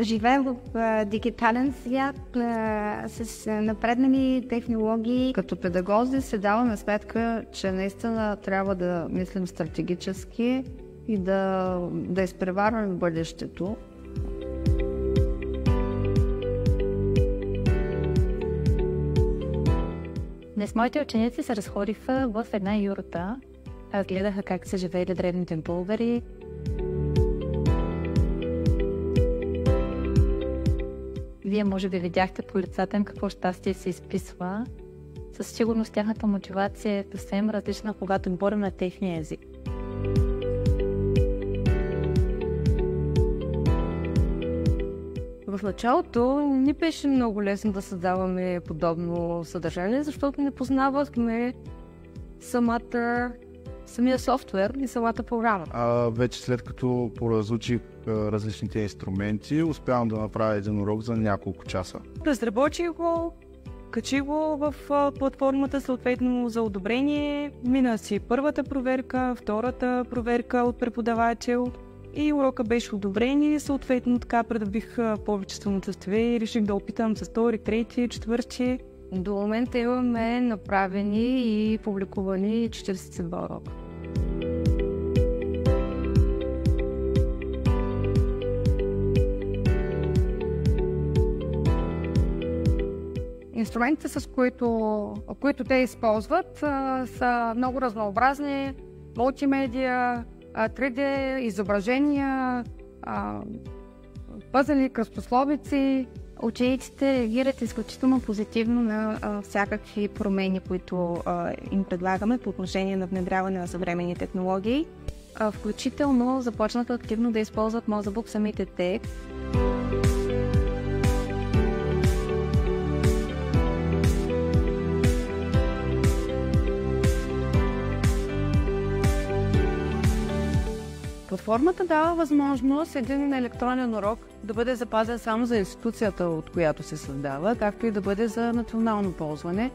живеем в дигитален свят с напреднали технологии. Като педагози се даваме сметка, че наистина трябва да мислим стратегически и да изпреварваме бъдещето. Днес моите ученици се разходиха в една юрта, гледаха как са живеели древните българи. Вие може би видяхте по лицата им какво щастие се изписва. Със сигурност тяхната мотивация е съвсем различна, когато говорим на техния език. В началото не беше много лесно да създаваме подобно съдържание, защото не познавахме самия софтуер и самата програма. Вече след като поразучих различните инструменти, успявам да направя един урок за няколко часа. Разработих го, качих го в платформата съответно за одобрение. Мина си първата проверка, втората проверка от преподавател и урока беше одобрен и съответно така придобих повече самочувствие и реших да опитам с втори, трети, четвърти. До момента имаме направени и публикувани 42 урока. Инструментите, с които те използват, са много разнообразни. Мултимедия, 3D, изображения, пъзели, кръстословици. Учениците реагират изключително позитивно на всякакви промени, които им предлагаме по отношение на внедряване на съвременни технологии. Включително започнаха активно да използват Mozabook самите те. Платформата дава възможност един електронен урок да бъде запазен само за институцията, от която се създава, както и да бъде за национално ползване,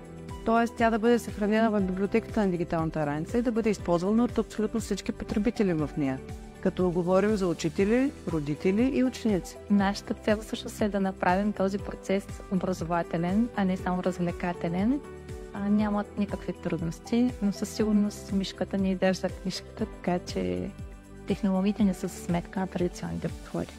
т.е. тя да бъде съхранена в библиотеката на дигиталната раница и да бъде използвана от абсолютно всички потребители в нея, като говорим за учители, родители и ученици. Нашата цел също е да направим този процес образователен, а не само развлекателен. Нямат никакви трудности, но със сигурност мишката ни издържа книжката, така че технологиите не са за сметка на традиционните подходи.